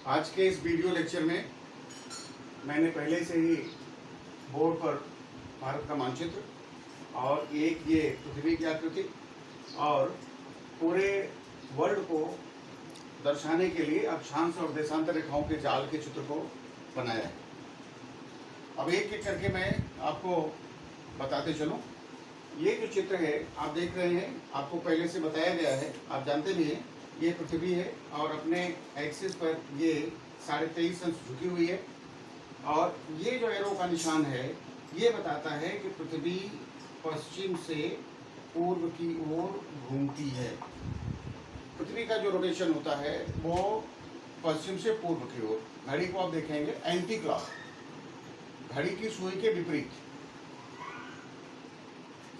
आज के इस वीडियो लेक्चर में मैंने पहले से ही बोर्ड पर भारत का मानचित्र और एक ये पृथ्वी की आकृति और पूरे वर्ल्ड को दर्शाने के लिए अक्षांश और देशांतर रेखाओं के जाल के चित्र को बनाया है। अब एक एक करके मैं आपको बताते चलूं। ये जो चित्र है आप देख रहे हैं, आपको पहले से बताया गया है, आप जानते भी हैं, ये पृथ्वी है और अपने एक्सिस पर ये 23.5 अंश झुकी हुई है और ये जो एरो का निशान है ये बताता है कि पृथ्वी पश्चिम से पूर्व की ओर घूमती है। पृथ्वी का जो रोटेशन होता है वो पश्चिम से पूर्व की ओर, घड़ी को आप देखेंगे एंटी क्लॉक, घड़ी की सुई के विपरीत।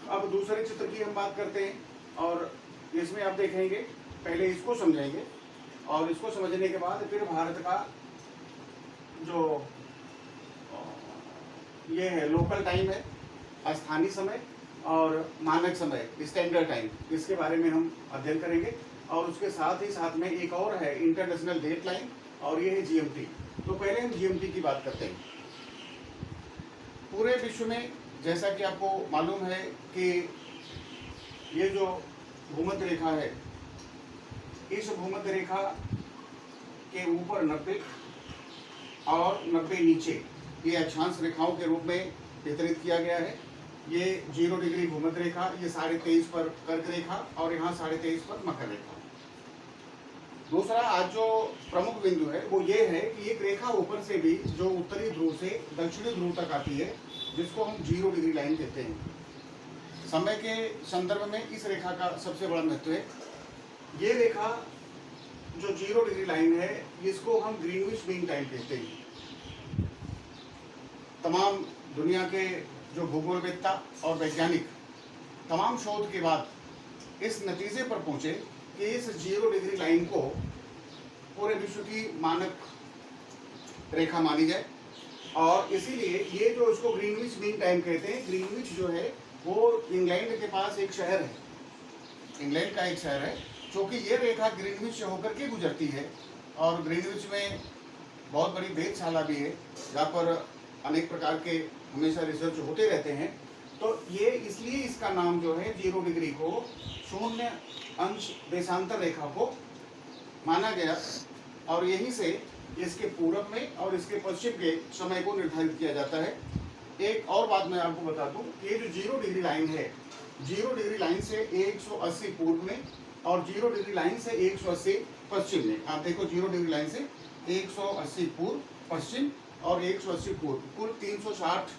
अब दूसरे चित्र की हम बात करते हैं और इसमें आप देखेंगे, पहले इसको समझेंगे और इसको समझने के बाद फिर भारत का जो ये है लोकल टाइम है, स्थानीय समय और मानक समय स्टैंडर्ड टाइम, इसके बारे में हम अध्ययन करेंगे। और उसके साथ ही साथ में एक और है इंटरनेशनल डेट लाइन और ये है जीएमटी। तो पहले हम जीएमटी की बात करते हैं। पूरे विश्व में जैसा कि आपको मालूम है कि ये जो भूमध्य रेखा है, इस भूमध्य रेखा के ऊपर 90 और 90 नीचे ये अक्षांश रेखाओं के रूप में वितरित किया गया है। ये 0 डिग्री भूमध्य रेखा, ये 23.5 पर कर्क रेखा और यहाँ 23.5 पर मकर रेखा। दूसरा आज जो प्रमुख बिंदु है वो ये है कि एक रेखा ऊपर से भी जो उत्तरी ध्रुव से दक्षिणी ध्रुव तक आती है, जिसको हम 0 डिग्री लाइन कहते हैं। समय के संदर्भ में इस रेखा का सबसे बड़ा महत्व है। ये रेखा जो 0 डिग्री लाइन है इसको हम ग्रीनविच मीन टाइम कहते हैं। तमाम दुनिया के जो भूगोलवेत्ता और वैज्ञानिक तमाम शोध के बाद इस नतीजे पर पहुंचे कि इस 0 डिग्री लाइन को पूरे विश्व की मानक रेखा मानी जाए और इसीलिए ये जो इसको ग्रीनविच मीन टाइम कहते हैं। ग्रीनविच जो है वो इंग्लैंड के पास एक शहर है, इंग्लैंड का एक शहर है, क्योंकि ये रेखा ग्रीनविच से होकर के गुजरती है और ग्रीनविच में बहुत बड़ी वेधशाला भी है जहाँ पर अनेक प्रकार के हमेशा रिसर्च होते रहते हैं। तो ये इसलिए इसका नाम जो है 0 डिग्री को 0 अंश देशांतर रेखा को माना गया और यहीं से इसके पूरब में और इसके पश्चिम के समय को निर्धारित किया जाता है। एक और बात मैं आपको बता दूं, ये जो 0 डिग्री लाइन है, 0 डिग्री लाइन से 180 पूर्व में और 0 डिग्री लाइन से 180 पश्चिम में। आप देखो 0 डिग्री लाइन से 180 पूर्व पश्चिम और 180 पूर्व, कुल 360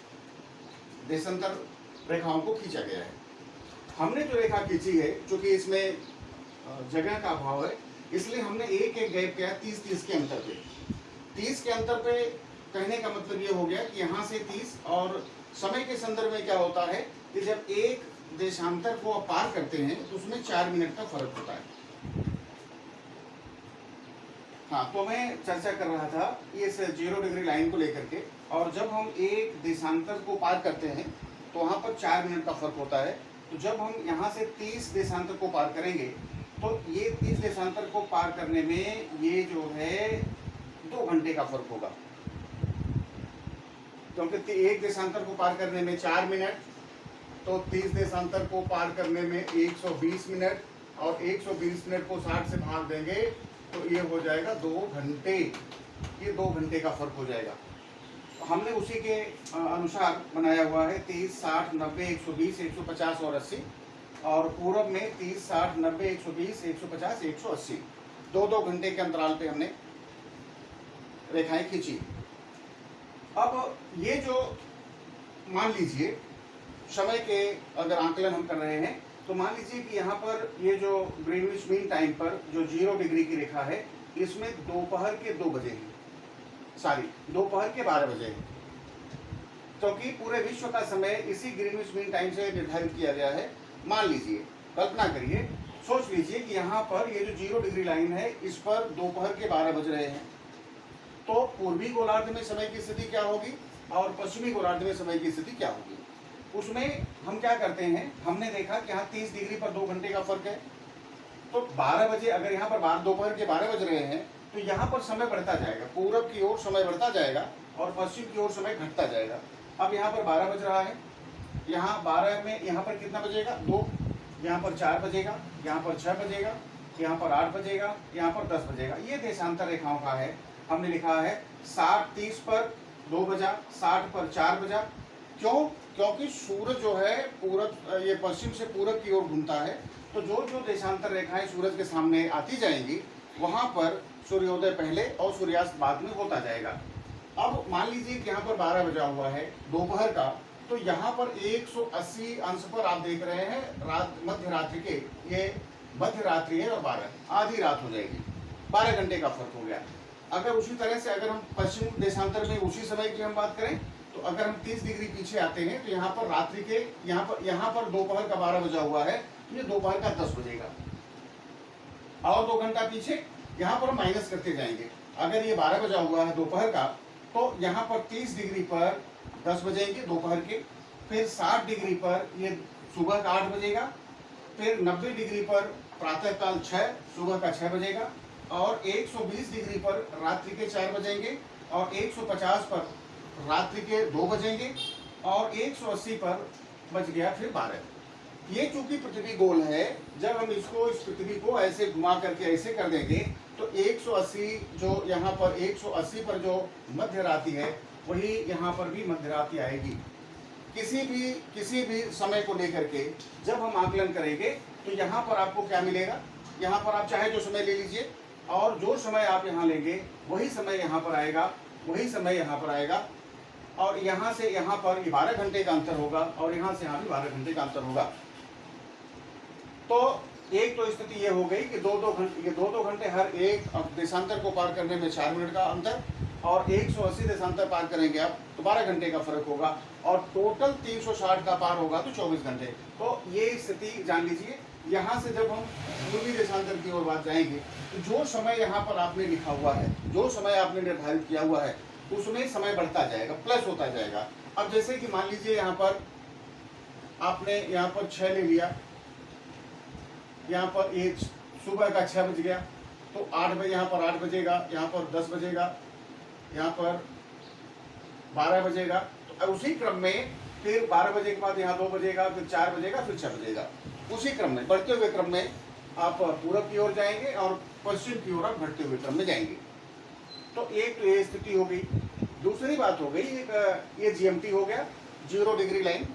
देशांतर रेखाओं को खींचा गया है। हमने जो रेखा खींची है, चूंकि इसमें जगह का अभाव है, इसलिए हमने एक एक गैप किया 30-30 के अंतर पे। 30 के अंतर पे कहने का मतलब ये हो गया कि यहाँ से 30, और समय के संदर्भ में क्या होता है कि जब एक देशांतर को आप पार करते हैं तो उसमें 4 मिनट का फर्क होता है। हाँ, तो मैं चर्चा कर रहा था इस 0 डिग्री लाइन को लेकर के, और जब हम एक देशांतर को पार करते हैं तो वहाँ पर 4 मिनट का फर्क होता है। तो जब हम यहाँ से 30 देशांतर को पार करेंगे तो ये 30 देशांतर को पार करने में ये जो है 2 घंटे का फर्क होगा, क्योंकि एक देशांतर को पार करने में 4 मिनट, तो 30 देशांतर को पार करने में 120 मिनट, और 120 मिनट को 60 से भाग देंगे तो ये हो जाएगा 2 घंटे। ये 2 घंटे का फर्क हो जाएगा। हमने उसी के अनुसार बनाया हुआ है 30, 60, 90, 120, 150 और 80, और पूरब में 30, 60, 90, 120, 150, 180, 2-2 घंटे के अंतराल पे हमने रेखाएं खींची। अब ये जो मान लीजिए समय के अगर आंकलन हम कर रहे हैं तो मान लीजिए कि यहाँ पर ये जो ग्रीनविच मीन टाइम पर जो 0 डिग्री की रेखा है, इसमें दोपहर के 2 बजे हैं, दोपहर के 12 बजे हैं, क्योंकि पूरे विश्व का समय इसी ग्रीनविच मीन टाइम से निर्धारित किया गया है। मान लीजिए, कल्पना करिए, सोच लीजिए कि यहाँ पर ये जो 0 डिग्री लाइन है इस पर दोपहर के 12 बज रहे हैं, तो पूर्वी गोलार्ध में समय की स्थिति क्या होगी और पश्चिमी गोलार्ध में समय की स्थिति क्या होगी। उसमें हम क्या करते हैं, हमने देखा कि यहाँ 30 डिग्री पर 2 घंटे का फर्क है, तो 12 बजे, अगर यहाँ पर दोपहर के 12 बज रहे हैं तो यहाँ पर समय बढ़ता जाएगा, पूरब की ओर समय बढ़ता जाएगा और पश्चिम की ओर समय घटता जाएगा। अब यहाँ पर 12 बज रहा है, यहाँ 12 में यहाँ पर कितना बजेगा 2, यहाँ पर 4 बजेगा, यहाँ पर 6 बजेगा, यहाँ पर 8 बजेगा, यहाँ पर 10 बजेगा। ये देशांतर रेखाओं का है। हमने लिखा है 60-30 पर 2 बजा, 60 पर 4 बजा। क्यों? क्योंकि सूरज जो है पूरब, ये पश्चिम से पूरब की ओर घूमता है, तो जो जो देशांतर रेखाएं सूरज के सामने आती जाएंगी वहां पर सूर्योदय पहले और सूर्यास्त बाद में होता जाएगा। अब मान लीजिए कि यहाँ पर 12 बजा हुआ है दोपहर का, तो यहाँ पर 180 अंश पर आप देख रहे हैं रात, मध्य रात्रि के, ये मध्य रात्रि है और 12 आधी रात हो जाएगी, 12 घंटे का फर्क हो गया। अगर उसी तरह से अगर हम पश्चिम देशांतर में उसी समय की हम बात करें, तो अगर हम 30 डिग्री पीछे आते हैं तो यहाँ पर रात्रि के, यहाँ पर दोपहर का 12 बजा हुआ है, तो ये दोपहर का 10 बजेगा। और 2 घंटा पीछे यहाँ पर हम माइनस करते जाएंगे। अगर ये 12 बजा हुआ है दोपहर का, तो यहाँ पर 30 डिग्री पर 10 बजेंगे दोपहर के, फिर 60 डिग्री पर ये सुबह का 8 बजेगा, फिर 90 डिग्री पर प्रातःकाल 6, सुबह का 6 बजेगा, और 120 डिग्री पर रात्रि के 4 बजेंगे, और 150 पर रात्रि के 2 बजेंगे, और 180 पर बज गया फिर 12। ये चूंकि पृथ्वी गोल है, जब हम इसको, इस पृथ्वी को ऐसे घुमा करके ऐसे कर देंगे तो 180 जो यहाँ पर 180 पर जो मध्य रात्रि है वही यहाँ पर भी मध्य रात्रि आएगी। किसी भी समय को लेकर के जब हम आकलन करेंगे तो यहाँ पर आपको क्या मिलेगा, यहाँ पर आप चाहे जो समय ले लीजिए, और जो समय आप यहाँ लेंगे वही समय यहाँ पर आएगा, वही समय यहाँ पर आएगा, और यहाँ से यहाँ पर 12 घंटे का अंतर होगा, और यहाँ से यहाँ भी 12 घंटे का अंतर होगा। तो एक तो स्थिति ये हो गई कि दो घंटे हर एक देशांतर को पार करने में 4 मिनट का अंतर, और 180 देशांतर पार करेंगे आप तो 12 घंटे का फर्क होगा, और टोटल 360 का पार होगा तो 24 घंटे। तो ये स्थिति जान लीजिए। यहाँ से जब हम पूर्वी देशांतर की ओर बात जाएंगे तो जो समय यहाँ पर आपने लिखा हुआ है, जो समय आपने निर्धारित किया हुआ है, उसमें समय बढ़ता जाएगा, प्लस होता जाएगा। अब जैसे कि मान लीजिए यहाँ पर आपने यहाँ पर 6 ले लिया, यहाँ पर ये सुबह का 6 बज गया, तो 8 बजे यहाँ पर 8 बजेगा, यहाँ पर 10 बजेगा, यहाँ पर 12 बजेगा। तो उसी क्रम में फिर 12 बजे के बाद यहाँ 2 बजेगा, फिर 4 बजेगा, फिर 6 बजेगा। उसी क्रम में, बढ़ते हुए क्रम में आप पूरब की ओर जाएंगे और पश्चिम की ओर आप बढ़ते हुए क्रम में जाएंगे। तो एक तो ये स्थिति हो गई। दूसरी बात हो गई, ये जीएमटी हो गया, 0 डिग्री लाइन,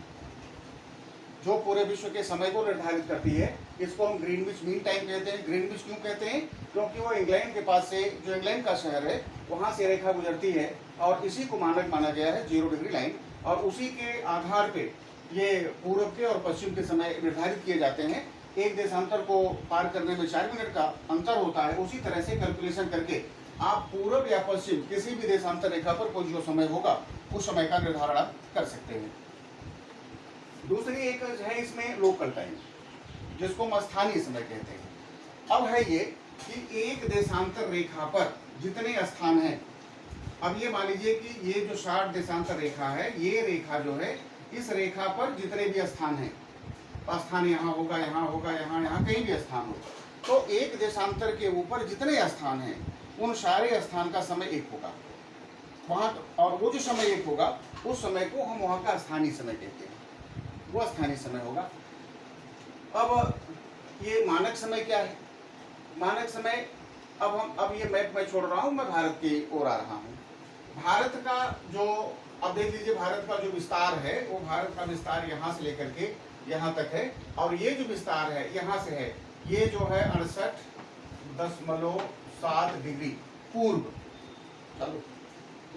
जो पूरे विश्व के समय को निर्धारित करती है। इसको हम ग्रीनविच मीन टाइम कहते हैं। ग्रीनविच क्यों कहते हैं? क्योंकि वो इंग्लैंड के पास से, जो इंग्लैंड का शहर है, वहाँ से रेखा गुजरती है, और इसी को मानक माना गया है 0 डिग्री लाइन, और उसी के आधार पे ये पूर्व के और पश्चिम के समय निर्धारित किए जाते हैं। एक देशांतर को पार करने में 4 मिनट का अंतर होता है। उसी तरह से कैलकुलेशन करके आप पूर्व या पश्चिम किसी भी देशांतर रेखा पर कोई जो समय होगा उस समय का निर्धारण आप कर सकते हैं। दूसरी एक है इसमें लोकल टाइम, जिसको हम स्थानीय समय कहते हैं। अब है ये कि एक देशांतर रेखा पर जितने स्थान हैं, अब ये मान लीजिए कि ये जो 60 देशांतर रेखा है, ये रेखा जो है, इस रेखा पर जितने भी स्थान हैं, स्थान यहाँ होगा, यहाँ होगा, यहाँ कहीं भी स्थान हो, तो एक देशांतर के ऊपर जितने स्थान हैं उन सारे स्थान का समय एक होगा वहाँ, और वो जो समय एक होगा उस समय को हम वहाँ का स्थानीय समय कहते हैं, वो स्थानीय समय होगा। अब ये मानक समय क्या है? मानक समय, अब ये मैप मैं छोड़ रहा हूँ, मैं भारत की ओर आ रहा हूँ। भारत का जो, अब देख लीजिए, भारत का जो विस्तार है, वो भारत का विस्तार यहाँ से लेकर के यहाँ तक है, और ये जो विस्तार है यहाँ से है, ये जो है 68.7 डिग्री पूर्व। चलो,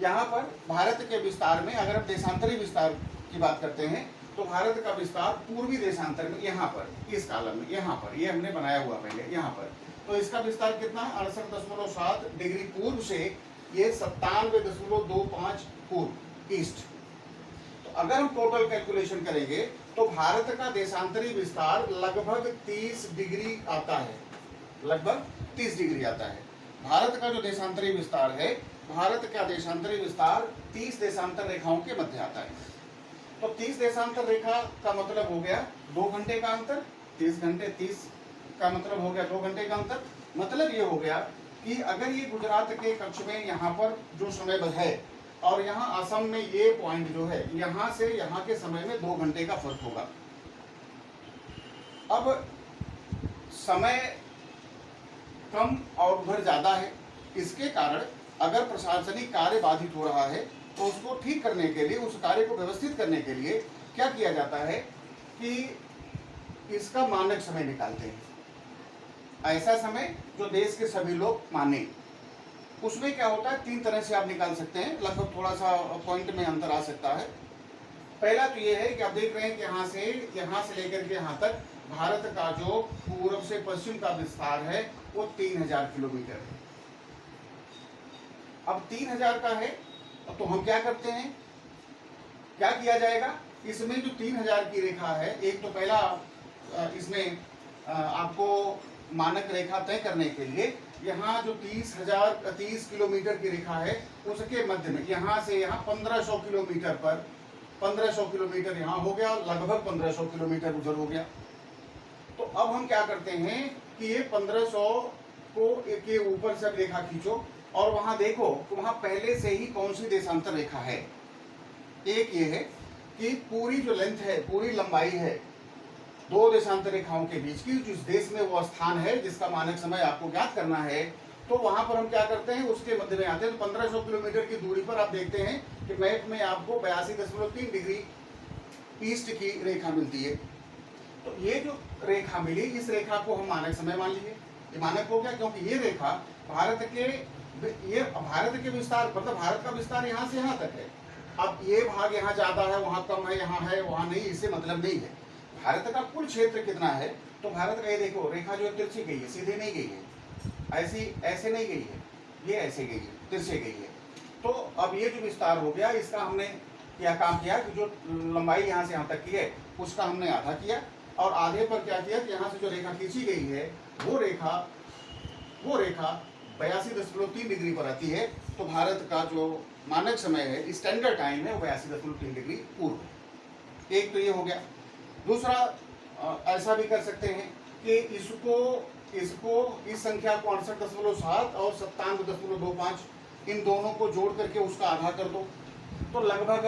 यहाँ पर भारत के विस्तार में अगर हम देशांतरी विस्तार की बात करते हैं तो भारत का विस्तार पूर्वी देशांतर में, यहाँ पर इस कालम में, यहाँ पर ये हमने बनाया हुआ पहले, यहाँ पर, तो इसका विस्तार कितना है? 68.7 डिग्री पूर्व से ये 97.25 पूर्व ईस्ट। तो अगर हम टोटल कैलकुलेशन करेंगे तो भारत का देशांतरी विस्तार लगभग 30 डिग्री आता है, लगभग 30 डिग्री आता है। भारत का जो देशांतरी विस्तार है, भारत का देशांतरी विस्तार 30 देशांतर रेखाओं के मध्य आता है। तो 30 देशांतर रेखा का मतलब हो गया 2 घंटे का अंतर, 30 घंटे, 30 का मतलब हो गया 2 घंटे का अंतर। मतलब ये हो गया कि अगर ये गुजरात के कच्छ में यहाँ पर जो समय है और यहाँ असम में ये पॉइंट जो है, यहाँ से यहाँ के समय में 2 घंटे का फर्क होगा। अब समय कम और उधर ज़्यादा है, इसके कारण अगर प्रशासनिक कार्य बाधित हो रहा है तो उसको ठीक करने के लिए, उस कार्य को व्यवस्थित करने के लिए क्या किया जाता है कि इसका मानक समय निकालते हैं, ऐसा समय जो देश के सभी लोग माने। उसमें क्या होता है, 3 तरह से आप निकाल सकते हैं, लगभग थोड़ा सा पॉइंट में अंतर आ सकता है। पहला तो ये है कि आप देख रहे हैं कि यहाँ से लेकर के यहाँ तक भारत का जो पूर्व से पश्चिम का विस्तार है वो 3000 किलोमीटर है। अब 3000 का है तो हम क्या करते हैं, क्या किया जाएगा, इसमें जो 3000 की रेखा है, एक तो पहला इसमें आपको मानक रेखा तय करने के लिए यहाँ जो 30 किलोमीटर की रेखा है उसके मध्य में यहाँ से यहाँ 1500 किलोमीटर पर 1500 किलोमीटर यहाँ हो गया, लगभग 1500 किलोमीटर उधर हो गया। तो अब हम क्या करते हैं कि ये 1500 को के ऊपर से रेखा खींचो और वहां देखो तो वहां पहले से ही कौन सी देशांतर रेखा है। एक ये है कि पूरी जो लेंथ है, पूरी लंबाई है 2 देशांतर रेखाओं के बीच की, जिस देश में वो स्थान है जिसका मानक समय आपको ज्ञात करना है, तो वहां पर हम क्या करते हैं, उसके मध्य में आते हैं। तो 1500 किलोमीटर की दूरी पर आप देखते हैं कि मैप में आपको 82.3 डिग्री ईस्ट की रेखा मिलती है। तो ये जो रेखा मिली, इस रेखा को हम मानक समय मान लिए, ये मानक हो गया, क्योंकि ये रेखा भारत के विस्तार, मतलब भारत का विस्तार यहाँ से यहाँ तक है। अब ये भाग यहाँ ज्यादा है, वहाँ कम है, यहाँ है, वहाँ नहीं, इससे मतलब नहीं है। भारत का कुल क्षेत्र कितना है, तो भारत का ये देखो रेखा जो तिरछी गई है, सीधे नहीं गई है, ऐसे नहीं गई है, ये ऐसे गई है, तिरछे गई है। तो अब ये जो विस्तार हो गया, इसका हमने क्या काम किया कि जो लंबाई यहाँ से यहाँ तक की है उसका हमने आधा किया, और आधे पर क्या किया कि यहाँ से जो रेखा खींची गई है वो रेखा 82.3 डिग्री पर आती है। तो भारत का जो मानक समय है, स्टैंडर्ड टाइम है, वो 82.3 डिग्री पूर्व है। एक तो ये हो गया। दूसरा ऐसा भी कर सकते हैं कि इसको इस संख्या को 68.7 और 97.25 इन दोनों को जोड़ करके उसका आधा कर दो, तो लगभग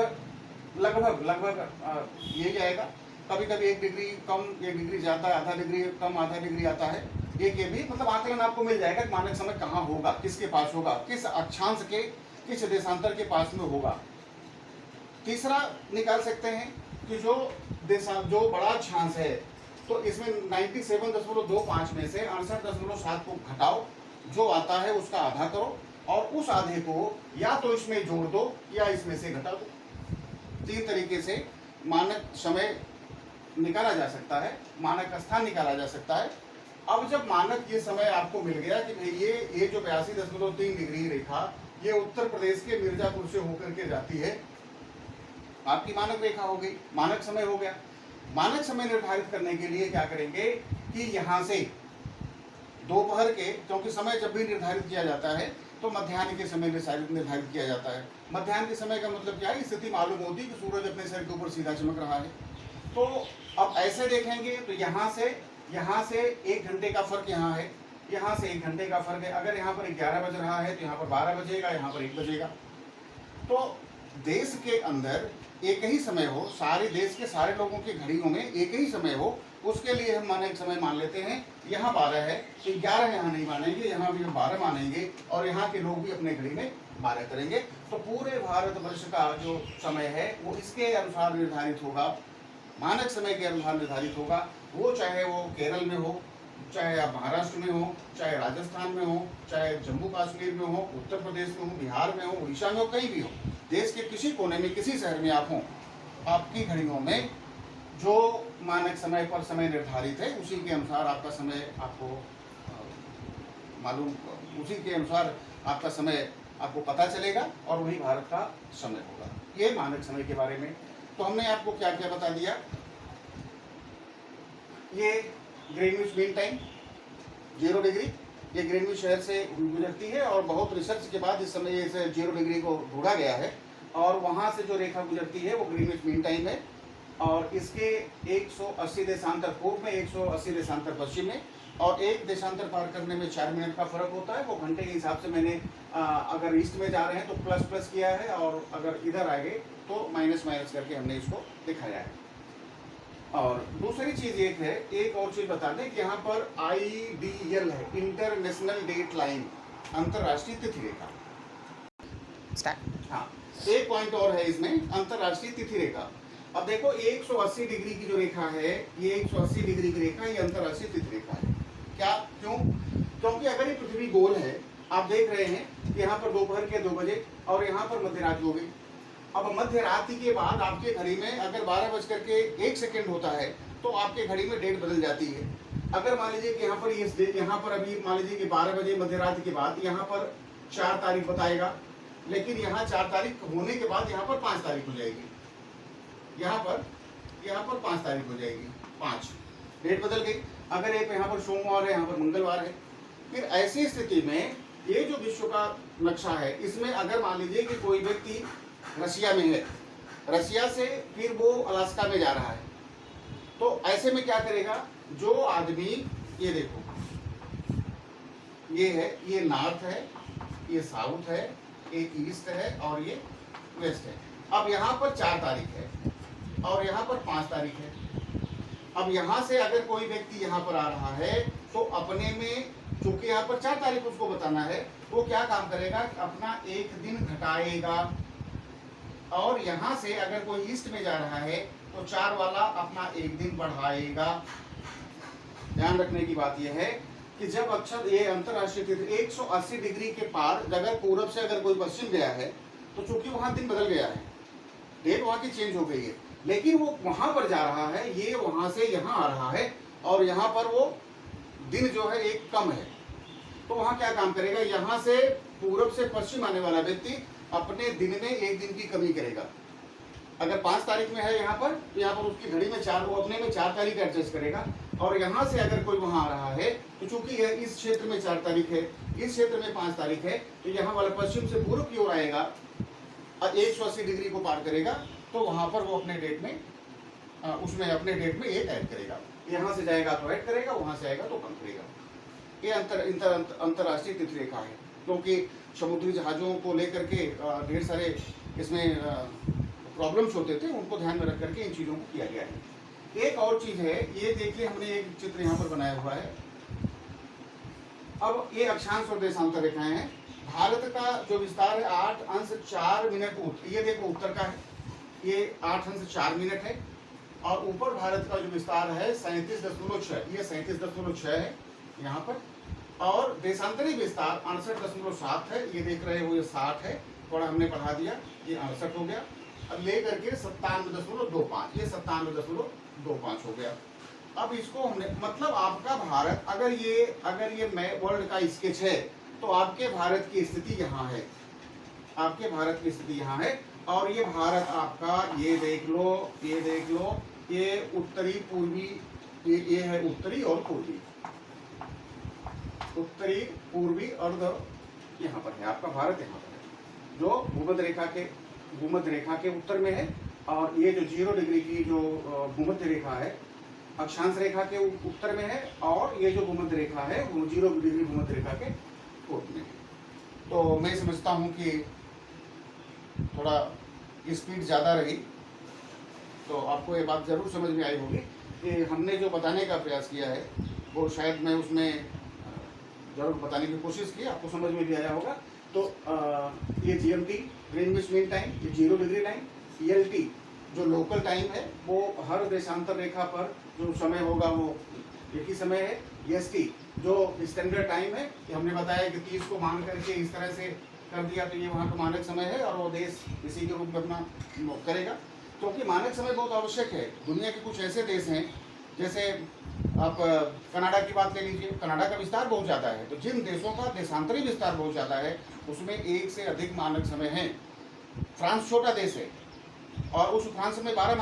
ये जाएगा। कभी कभी 1 डिग्री कम, 1 डिग्री ज्यादा, आधा डिग्री कम, आधा डिग्री आता है। एक ये भी मतलब आकलन आपको मिल जाएगा कि मानक समय कहाँ होगा, किसके पास होगा, किस अक्षांश के, किस देशांतर के पास में होगा। तीसरा निकाल सकते हैं कि जो बड़ा अक्षांश है, तो इसमें 97.25 में से 68.7 को घटाओ, जो आता है उसका आधा करो, और उस आधे को या तो इसमें जोड़ दो या इसमें से घटा दो। 3 तरीके से मानक समय निकाला जा सकता है, मानक स्थान निकाला जा सकता है। अब जब मानक ये समय आपको मिल गया कि भाई ये जो 82.3 डिग्री रेखा ये उत्तर प्रदेश के मिर्जापुर से होकर के जाती है, आपकी मानक रेखा हो गई, मानक समय हो गया। मानक समय निर्धारित करने के लिए क्या करेंगे कि यहाँ से दोपहर के, क्योंकि समय जब भी निर्धारित किया जाता है तो मध्याह्न के समय निर्धारित किया जाता है। मध्याह्न के समय का मतलब क्या है, स्थिति मालूम होती है कि सूरज अपने सिर के ऊपर सीधा चमक रहा है। तो अब ऐसे देखेंगे तो यहाँ से 1 घंटे का फर्क यहाँ है, यहाँ से 1 घंटे का फर्क है। अगर यहाँ पर 11 बज रहा है तो यहाँ पर 12 बजेगा, यहाँ पर 1 बजेगा। तो देश के अंदर एक ही समय हो, सारे देश के सारे लोगों की घड़ियों में एक ही समय हो, उसके लिए हम मानक समय मान लेते हैं। यहाँ 12 है तो 11 यहाँ नहीं मानेंगे, यहाँ भी हम 12 मानेंगे, और यहाँ के लोग भी अपने घड़ी में 12 करेंगे। तो पूरे भारतवर्ष का जो समय है वो इसके अनुसार निर्धारित होगा, मानक समय के अनुसार निर्धारित होगा। वो चाहे वो केरल में हो, चाहे आप महाराष्ट्र में हो, चाहे राजस्थान में हो, चाहे जम्मू कश्मीर में हो, उत्तर प्रदेश में हो, बिहार में हो, उड़ीसा में हो, कहीं भी हो, देश के किसी कोने में, किसी शहर में आप हो, आपकी घड़ियों में जो मानक समय पर समय निर्धारित है उसी के अनुसार आपका समय आपको मालूम, उसी के अनुसार आपका समय आपको पता चलेगा और वही भारत का समय होगा। ये मानक समय के बारे में। तो हमने आपको क्या क्या बता दिया, ये ग्रीनविच मीन टाइम 0 डिग्री, ये ग्रीनविच शहर से गुजरती है, और बहुत रिसर्च के बाद इस समय इसे 0 डिग्री को ढूंढा गया है, और वहाँ से जो रेखा गुजरती है वो ग्रीनविच मीन टाइम है। और इसके 180 देशांतर पूर्व में, 180 देशांतर पश्चिम में, और एक देशांतर पार करने में 4 मिनट का फर्क होता है। वो घंटे के हिसाब से मैंने अगर ईस्ट में जा रहे हैं तो प्लस प्लस किया है, और अगर इधर आ गए तो माइनस माइनस करके हमने इसको दिखाया है। और दूसरी चीज एक और चीज बता दें कि यहाँ पर IDL है, इंटरनेशनल डेट लाइन, अंतरराष्ट्रीय तिथि रेखा। हाँ, एक पॉइंट और है इसमें, अंतरराष्ट्रीय तिथि रेखा। अब देखो 180 डिग्री की जो रेखा है, ये 180 डिग्री की रेखा, ये अंतरराष्ट्रीय तिथि रेखा है। क्या, क्यों? क्योंकि अगर ये पृथ्वी गोल है, आप देख रहे हैं कि यहाँ पर दोपहर के 2 बजे और यहाँ पर मध्य रात्रि हो गई। अब मध्य रात्रि के बाद आपके घड़ी में अगर 12:01 होता है तो आपके घड़ी में डेट बदल जाती है। अगर मान लीजिए कि यहाँ पर अभी मान लीजिए कि 12 बजे मध्य रात्रि के बाद यहाँ पर 4 तारीख बताएगा, लेकिन यहाँ 4 तारीख होने के बाद यहाँ पर 5 तारीख हो जाएगी। यहाँ पर 5 तारीख हो जाएगी, 5 डेट बदल गई। अगर एक यहाँ पर सोमवार है, यहाँ पर मंगलवार है। फिर ऐसी स्थिति में ये जो विश्व का नक्शा है, इसमें अगर मान लीजिए कि कोई व्यक्ति रशिया में है, रशिया से फिर वो अलास्का में जा रहा है, तो ऐसे में क्या करेगा? जो आदमी, ये देखो, ये है, ये नॉर्थ है, ये साउथ है, एक ईस्ट है और ये वेस्ट है। अब यहाँ पर 4 तारीख है और यहाँ पर 5 तारीख है। अब यहाँ से अगर कोई व्यक्ति यहाँ पर आ रहा है तो अपने में, चूंकि यहाँ पर 4 तारीख उसको बताना है, वो क्या काम करेगा? अपना एक दिन घटाएगा। और यहाँ से अगर कोई ईस्ट में जा रहा है तो 4 वाला अपना एक दिन बढ़ाएगा। ध्यान रखने की बात यह है कि जब अक्षर ये अंतरराष्ट्रीय तिथि 180 डिग्री के पार अगर पूरब से अगर कोई पश्चिम गया है तो चूंकि वहां दिन बदल गया है, डेट वहां की चेंज हो गई है, लेकिन वो वहां पर जा रहा है, ये वहां से यहाँ आ रहा है और यहाँ पर वो दिन जो है एक कम है, तो वहां क्या काम करेगा? यहाँ से पूरब से पश्चिम आने वाला व्यक्ति अपने दिन में एक दिन की कमी करेगा। अगर 5 तारीख में है यहाँ पर, तो यहाँ पर उसकी घड़ी में 4, वो अपने में 4 तारीख एडजस्ट करेगा। और यहाँ से अगर कोई वहां आ रहा है तो चूंकि यह इस क्षेत्र में 4 तारीख है, इस क्षेत्र में 5 तारीख है, तो यहाँ वाला पश्चिम से पूर्व की ओर आएगा और 180 डिग्री को पार करेगा, तो वहां पर वो अपने डेट में, उसमें अपने डेट में 1 ऐड करेगा। यहाँ से जाएगा तो ऐड करेगा, वहां से आएगा तो कम करेगा। ये अंतरराष्ट्रीय तिथि रेखा है, क्योंकि समुद्री जहाजों को लेकर के ढेर सारे इसमें प्रॉब्लम्स होते थे, उनको ध्यान में रख करके इन चीज़ों को किया गया है। एक और चीज़ है, ये देखिए हमने एक चित्र यहाँ पर बनाया हुआ है। अब ये अक्षांश और देशांतर रेखाएं हैं। भारत का जो विस्तार है 8 अंश 4 मिनट, ये देखो उत्तर का है, ये 8 अंश 4 मिनट है। और ऊपर भारत का जो विस्तार है 37.6, ये 37.6 है यहाँ पर। और देशांतरी विस्तार 68.7 है, ये देख रहे हो, ये 60 है, थोड़ा हमने बढ़ा दिया, ये 68 हो गया। अब ले करके 97.25, ये 97.25 हो गया। अब इसको हमने, मतलब आपका भारत, अगर ये मैं वर्ल्ड का स्केच है तो आपके भारत की स्थिति यहाँ है, आपके भारत की स्थिति यहाँ है। और ये भारत आपका, ये देख लो, ये उत्तरी पूर्वी, ये है उत्तरी और पूर्वी, उत्तरी पूर्वी अर्ध यहाँ पर है आपका भारत, यहाँ पर है, जो भूमध्य रेखा के उत्तर में है। और ये जो 0 डिग्री की जो भूमध्य रेखा है अक्षांश रेखा के उत्तर में है, और ये जो भूमध्य रेखा है वो 0 डिग्री भूमध्य रेखा के पूर्व में है। तो मैं समझता हूँ कि थोड़ा स्पीड ज़्यादा रही, तो आपको ये बात ज़रूर समझ में आई होगी कि हमने जो बताने का प्रयास किया है वो शायद मैं उसमें ज़रूर बताने की कोशिश की, आपको समझ में भी आया होगा। तो ये GMT ग्रीनविच मीन टाइम, ये 0 डिग्री लाइन, ELT जो लोकल टाइम है वो हर देशांतर रेखा पर जो समय होगा वो एक ही समय है। EST जो स्टैंडर्ड टाइम है, ये हमने बताया कि 30 को मान करके इस तरह से कर दिया तो ये वहाँ का मानक समय है, और वो देश इसी के रूप में अपना करेगा, क्योंकि मानक समय बहुत आवश्यक है। दुनिया के कुछ ऐसे देश हैं, जैसे आप कनाडा की बात ले लीजिए, कनाडा का विस्तार बहुत ज़्यादा है, तो जिन देशों का देशांतरी विस्तार बहुत ज़्यादा है उसमें 1 से अधिक मानक समय है। फ्रांस छोटा देश है और उस फ्रांस में 12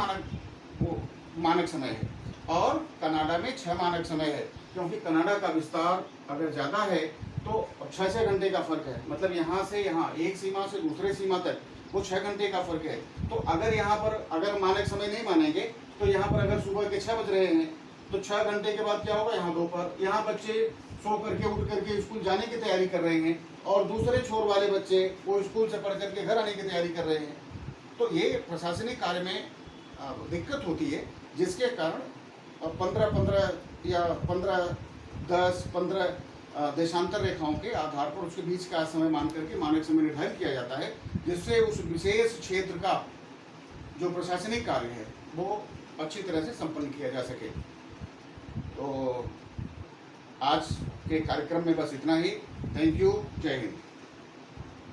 मानक समय है, और कनाडा में 6 मानक समय है, क्योंकि कनाडा का विस्तार अगर ज़्यादा है तो 6 घंटे का फर्क है। मतलब यहाँ से यहाँ एक सीमा से दूसरे सीमा तक वो 6 घंटे का फर्क है। तो अगर यहाँ पर अगर मानक समय नहीं मानेंगे तो यहाँ पर अगर सुबह के 6 बज रहे हैं तो 6 घंटे के बाद क्या होगा, यहाँ दोपहर, यहाँ बच्चे सो करके उठ करके स्कूल जाने की तैयारी कर रहे हैं और दूसरे छोर वाले बच्चे वो स्कूल से पढ़ करके घर आने की तैयारी कर रहे हैं। तो ये प्रशासनिक कार्य में दिक्कत होती है, जिसके कारण 15-15 या 15-10-15 देशांतर रेखाओं के आधार पर उसके बीच का समय मान करके मानक समय निर्धारित किया जाता है, जिससे उस विशेष क्षेत्र का जो प्रशासनिक कार्य है वो अच्छी तरह से संपन्न किया जा सके। तो आज के कार्यक्रम में बस इतना ही। Thank you. जय हिंद।